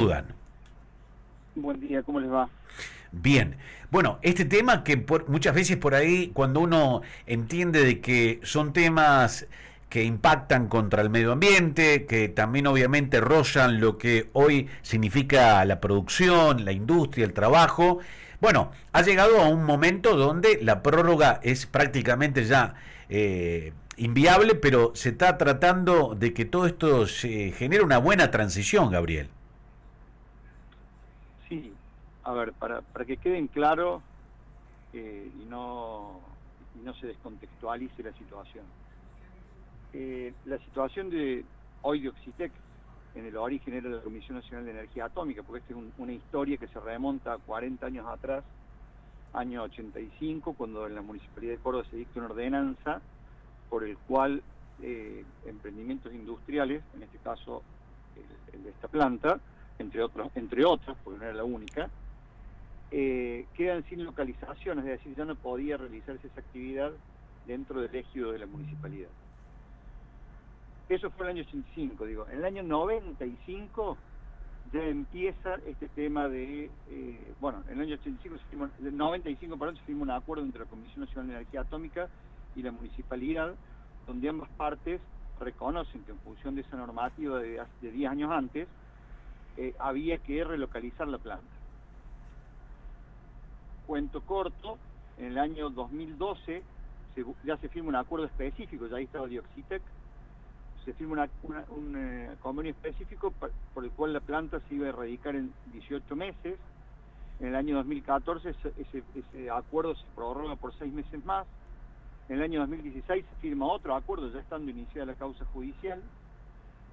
saludan. Buen día, ¿cómo les va? Bien. Bueno, este tema que muchas veces por ahí, cuando uno entiende de que son temas que impactan contra el medio ambiente, que también obviamente rozan lo que hoy significa la producción, la industria, el trabajo, bueno, ha llegado a un momento donde la prórroga es prácticamente ya inviable, pero se está tratando de que todo esto se genere una buena transición, Gabriel. Sí, a ver, para que queden claros y no se descontextualice la situación. La situación de hoy de Oxitec, en el origen era la Comisión Nacional de Energía Atómica, porque esta es una historia que se remonta a 40 años atrás, año 85, cuando en la Municipalidad de Córdoba se dicta una ordenanza por el cual emprendimientos industriales, en este caso el de esta planta, entre otras, porque no era la única, quedan sin localización, es decir, ya no podía realizarse esa actividad dentro del ejido de la municipalidad. Eso fue el año 85, digo. En el año 95 ya empieza este tema de, bueno, en el año 85, en el 95, perdón, se firma un acuerdo entre la Comisión Nacional de Energía Atómica y la municipalidad, donde ambas partes reconocen que en función de esa normativa de 10 años antes, había que relocalizar la planta. Cuento corto, en el año 2012 ya se firma un acuerdo específico, ya ahí estaba Dioxitec, se firma un convenio específico por el cual la planta se iba a erradicar en 18 meses. En el año 2014 ese acuerdo se prorroga por 6 meses más. En el año 2016 se firma otro acuerdo, ya estando iniciada la causa judicial.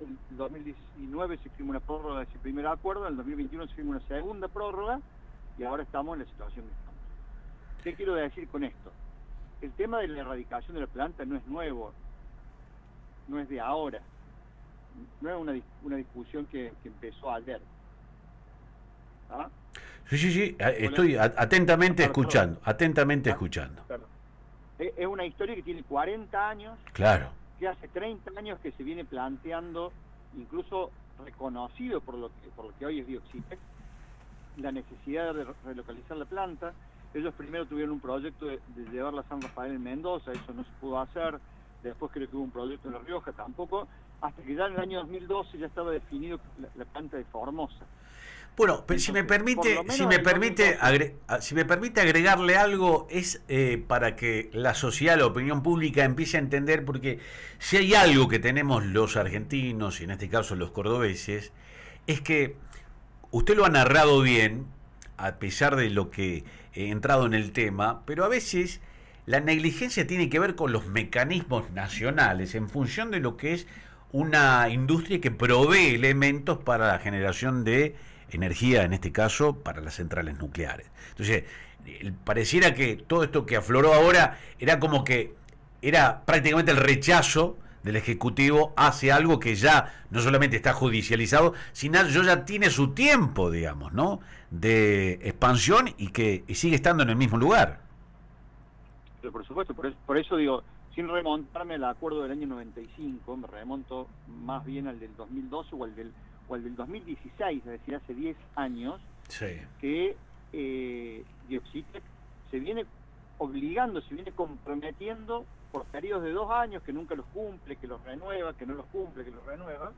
En 2019 se firma una prórroga de ese primer acuerdo, en el 2021 se firma una segunda prórroga, y ahora estamos en la situación que estamos. ¿Qué quiero decir con esto? El tema de la erradicación de la planta no es nuevo, no es de ahora, no es una discusión que empezó ayer. ¿Ah? Sí, sí, sí, Hola. estoy atentamente Perdón. escuchando, atentamente Ah, escuchando. perdón. Es una historia que tiene 40 años, Claro. que hace 30 años que se viene planteando, incluso reconocido por lo que hoy es Dioxitec, la necesidad de relocalizar la planta. Ellos primero tuvieron un proyecto de llevarla a San Rafael en Mendoza, eso no se pudo hacer. Después creo que hubo un proyecto en La Rioja, tampoco, hasta que ya en el año 2012 ya estaba definido la planta de Formosa. Bueno, pero Entonces, por lo menos en el 2012, si me permite agregarle algo, es para que la sociedad, la opinión pública empiece a entender, porque si hay algo que tenemos los argentinos, y en este caso los cordobeses, es que usted lo ha narrado bien, a pesar de lo que he entrado en el tema, pero a veces la negligencia tiene que ver con los mecanismos nacionales en función de lo que es una industria que provee elementos para la generación de energía, en este caso, para las centrales nucleares. Entonces, pareciera que todo esto que afloró ahora era como que era prácticamente el rechazo del Ejecutivo hace algo que ya no solamente está judicializado, sino ya tiene su tiempo, digamos, ¿no? De expansión y sigue estando en el mismo lugar. pero por supuesto, por eso digo, sin remontarme al acuerdo del año 95, me remonto más bien al del 2012 o al del 2016, es decir, hace 10 años, Sí. que Dioxitec se viene obligando, se viene comprometiendo por periodos de 2 años, que nunca los cumple, que los renueva, que no los cumple, que los renueva,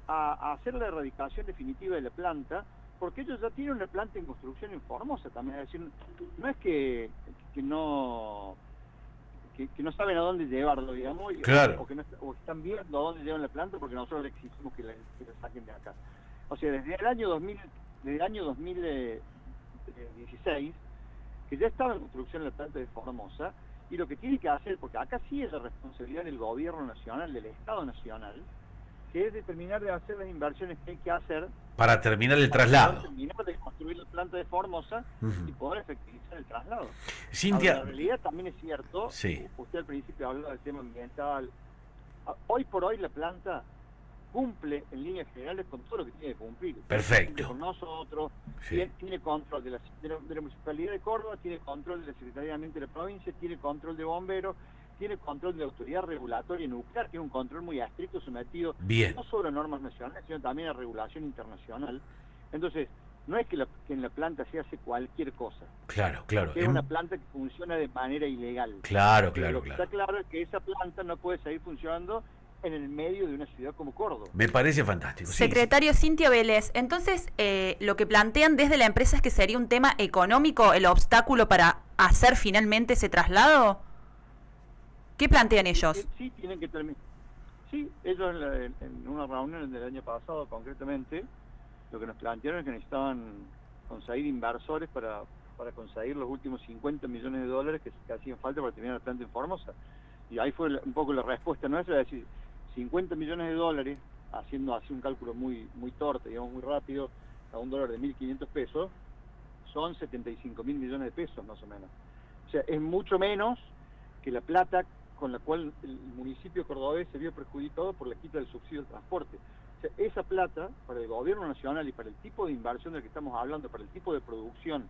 a hacer la erradicación definitiva de la planta, porque ellos ya tienen una planta en construcción en Formosa también. Es decir, no es que no saben a dónde llevarlo, digamos, Claro. o están viendo a dónde llevan la planta, porque nosotros le exigimos que la saquen de acá. O sea, desde el año 2016, que ya estaba en construcción la planta de Formosa, y lo que tiene que hacer, porque acá sí es la responsabilidad del gobierno nacional, del Estado nacional, que es determinar de hacer las inversiones que hay que hacer Para terminar el para poder traslado. terminar de construir la planta de Formosa y Uh-huh. poder efectivizar el traslado. Ahora, Cintia. la realidad también es cierto, Sí. usted al principio hablaba del tema ambiental. Hoy por hoy la planta cumple en líneas generales con todo lo que tiene que cumplir. Perfecto. Cumple con nosotros, Sí. tiene control de la Municipalidad de Córdoba, tiene control de la Secretaría de Ambiente de la provincia, tiene control de bomberos, tiene control de autoridad regulatoria nuclear, que es un control muy estricto sometido Bien. no solo a normas nacionales, sino también a regulación internacional. Entonces, no es que en la planta se hace cualquier cosa. Claro, claro. Es una planta que funciona de manera ilegal. Claro, Pero claro, lo que claro. está claro es que esa planta no puede seguir funcionando en el medio de una ciudad como Córdoba. Me parece fantástico. Sí, Secretario Cintia Vélez, entonces lo que plantean desde la empresa es que sería un tema económico el obstáculo para hacer finalmente ese traslado. ¿Qué plantean ellos? Sí, tienen que terminar. Sí, ellos en una reunión del año pasado concretamente, lo que nos plantearon es que necesitaban conseguir inversores para conseguir los últimos 50 millones de dólares que hacían falta para terminar la planta en Formosa. Y ahí fue un poco la respuesta nuestra, es decir, 50 millones de dólares, haciendo así un cálculo muy torpe, digamos muy rápido, a un dólar de 1.500 pesos, son 75.000 millones de pesos más o menos. O sea, es mucho menos que la plata con la cual el municipio cordobés se vio perjudicado por la quita del subsidio al transporte. O sea, esa plata, para el gobierno nacional y para el tipo de inversión del que estamos hablando, para el tipo de producción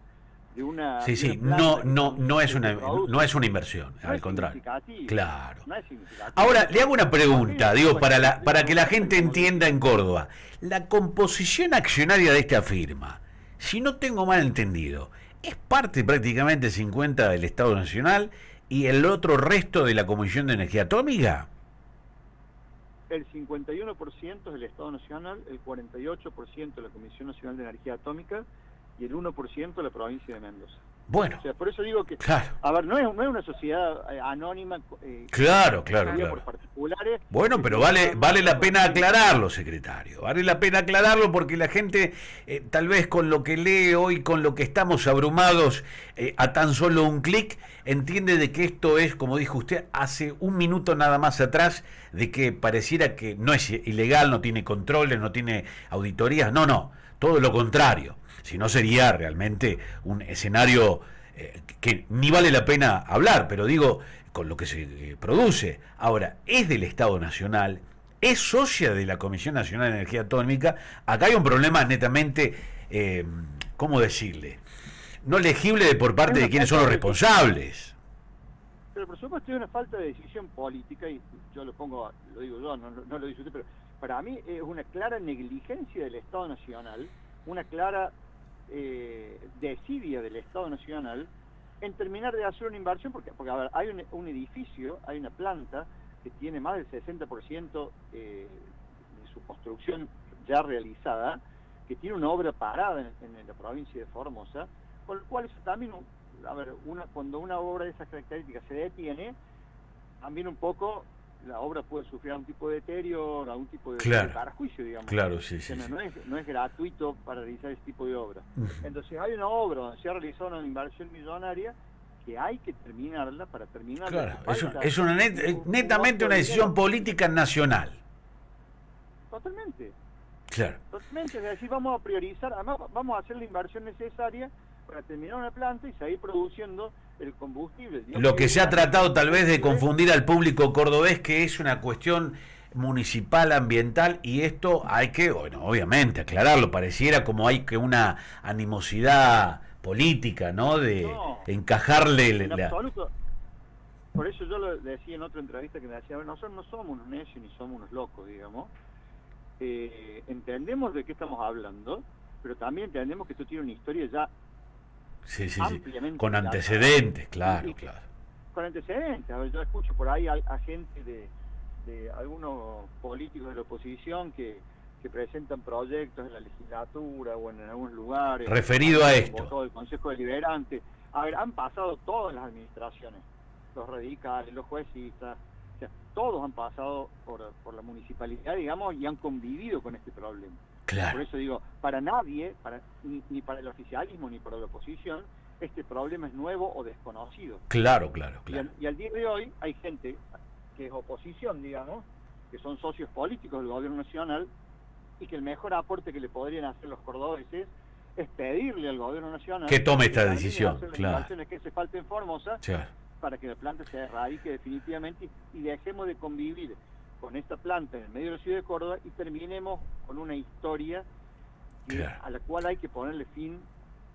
de una... Sí, sí, no es una inversión, al contrario. Claro. No es significativo. Ahora, le hago una pregunta, digo, para que la gente entienda en Córdoba. La composición accionaria de esta firma, si no tengo mal entendido, es parte prácticamente 50 del Estado Nacional y el otro resto de la Comisión de Energía Atómica. El 51% es del Estado Nacional, el 48% de la Comisión Nacional de Energía Atómica y el 1% de la provincia de Mendoza. Bueno. O sea, por eso digo que, claro. A ver, no es una sociedad anónima. Claro. Por particulares. Bueno, pero vale la pena aclararlo, secretario. Vale la pena aclararlo porque la gente, tal vez con lo que lee hoy, con lo que estamos abrumados a tan solo un clic, entiende de que esto es, como dijo usted, hace un minuto nada más atrás, de que pareciera que no es ilegal, no tiene controles, no tiene auditorías. No, todo lo contrario. Si no sería realmente un escenario que ni vale la pena hablar, pero digo, con lo que se produce. Ahora, es del Estado Nacional, es socia de la Comisión Nacional de Energía Atómica. Acá hay un problema netamente, ¿cómo decirle? No legible por parte de quienes son los responsables. Pero por supuesto hay una falta de decisión política, y yo lo digo yo, no lo dice usted, pero para mí es una clara negligencia del Estado Nacional, una clara desidia del Estado Nacional en terminar de hacer una inversión, porque a ver, hay un edificio, hay una planta que tiene más del 60% de su construcción ya realizada, que tiene una obra parada en la provincia de Formosa, con lo cual eso también, cuando una obra de esas características se detiene, también un poco la obra puede sufrir algún tipo de deterioro, algún tipo de perjuicio, digamos. Claro, sí. No es gratuito para realizar ese tipo de obra. Entonces hay una obra donde se ha realizado una inversión millonaria que hay que terminarla para terminarla. Claro, es netamente una decisión política nacional. Totalmente. Claro. Totalmente, es decir, vamos a priorizar, además vamos a hacer la inversión necesaria para terminar una planta y seguir produciendo el combustible. Lo que se ha tratado tal vez de confundir al público cordobés, que es una cuestión municipal, ambiental, y esto hay que, bueno, obviamente aclararlo. Pareciera como hay que una animosidad política, ¿no? De encajarle en absoluto. Por eso yo lo decía en otra entrevista que me decía, nosotros no somos unos necios ni somos unos locos, digamos. Entendemos de qué estamos hablando, pero también entendemos que esto tiene una historia ya ampliamente con antecedentes, claro. Con antecedentes. A ver, yo escucho por ahí a gente de algunos políticos de la oposición que presentan proyectos en la legislatura o en algunos lugares referido a esto, todo el Consejo Deliberante. A ver, han pasado todas las administraciones, los radicales, los juecistas, o sea, todos han pasado por la municipalidad, digamos, y han convivido con este problema. Claro. Por eso digo, para nadie, ni para el oficialismo ni para la oposición, este problema es nuevo o desconocido. Claro. Y al día de hoy hay gente que es oposición, digamos, que son socios políticos del gobierno nacional, y que el mejor aporte que le podrían hacer los cordobeses es pedirle al gobierno nacional que tome esta decisión, las inversiones que se falta en Formosa, para que la planta se erradique definitivamente y dejemos de convivir con esta planta en el medio de la ciudad de Córdoba y terminemos con una historia a la cual hay que ponerle fin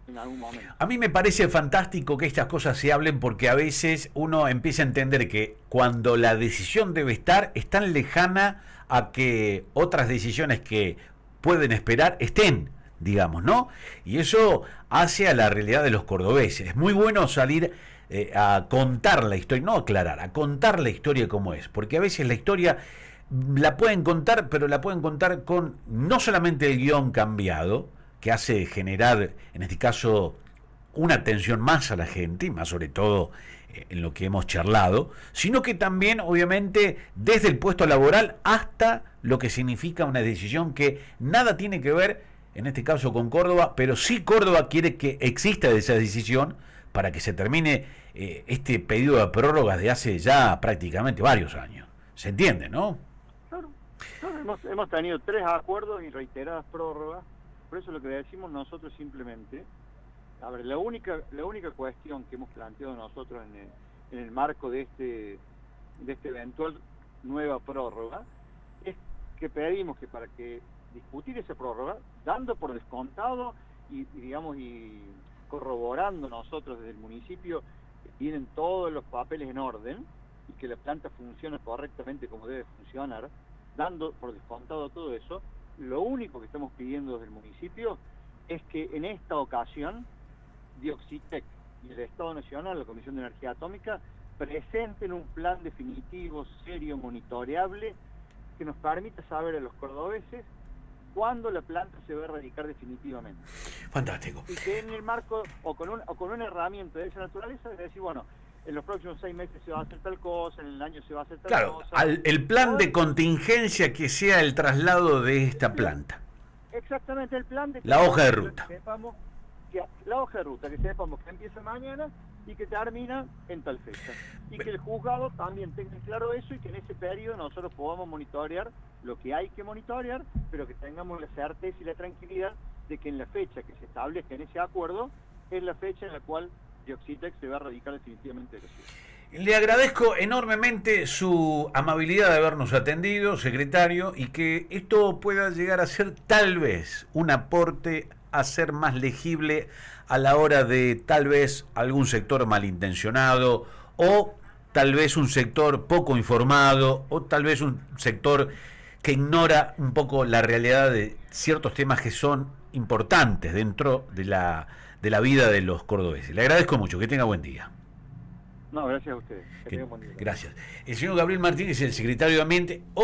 en algún momento. A mí me parece fantástico que estas cosas se hablen porque a veces uno empieza a entender que cuando la decisión debe estar es tan lejana a que otras decisiones que pueden esperar estén, digamos, ¿no? Y eso hace a la realidad de los cordobeses. Es muy bueno salir a contar la historia, no aclarar, a contar la historia como es, porque a veces la historia la pueden contar, pero la pueden contar con no solamente el guión cambiado, que hace generar, en este caso, una atención más a la gente, y más sobre todo en lo que hemos charlado, sino que también, obviamente, desde el puesto laboral hasta lo que significa una decisión que nada tiene que ver, en este caso, con Córdoba, pero sí Córdoba quiere que exista esa decisión para que se termine este pedido de prórrogas de hace ya prácticamente varios años. ¿Se entiende, no? Claro, hemos tenido 3 acuerdos y reiteradas prórrogas. Por eso lo que decimos nosotros simplemente, a ver, la única cuestión que hemos planteado nosotros en el marco de este eventual nueva prórroga es que pedimos que para que discutir esa prórroga, dando por descontado y digamos y corroborando nosotros desde el municipio que tienen todos los papeles en orden y que la planta funciona correctamente como debe funcionar, dando por descontado todo eso, lo único que estamos pidiendo desde el municipio es que en esta ocasión Dioxitec y el Estado Nacional, la Comisión de Energía Atómica, presenten un plan definitivo, serio, monitoreable, que nos permita saber a los cordobeses cuándo la planta se va a erradicar definitivamente. Fantástico. Y que en el marco, o con una herramienta de esa naturaleza, es decir, bueno, en los próximos 6 meses se va a hacer tal cosa, en el año se va a hacer tal cosa. Claro, el plan de contingencia que sea el traslado de esta planta. Exactamente, el plan de... La hoja de ruta. La hoja de ruta, que sepamos que empieza mañana y que termina en tal fecha. Y que el juzgado también tenga claro eso y que en ese periodo nosotros podamos monitorear lo que hay que monitorear, pero que tengamos la certeza y la tranquilidad de que en la fecha que se establezca en ese acuerdo es la fecha en la cual Dioxitec se va a erradicar definitivamente de la ciudad. Le agradezco enormemente su amabilidad de habernos atendido, secretario, y que esto pueda llegar a ser tal vez un aporte a ser más legible a la hora de tal vez algún sector malintencionado o tal vez un sector poco informado o tal vez un sector que ignora un poco la realidad de ciertos temas que son importantes dentro de la vida de los cordobeses. Le agradezco mucho, que tenga buen día. No, gracias a ustedes. Que tengan buen día. Gracias. El señor Gabriel Martínez, el secretario de Ambiente. Ojo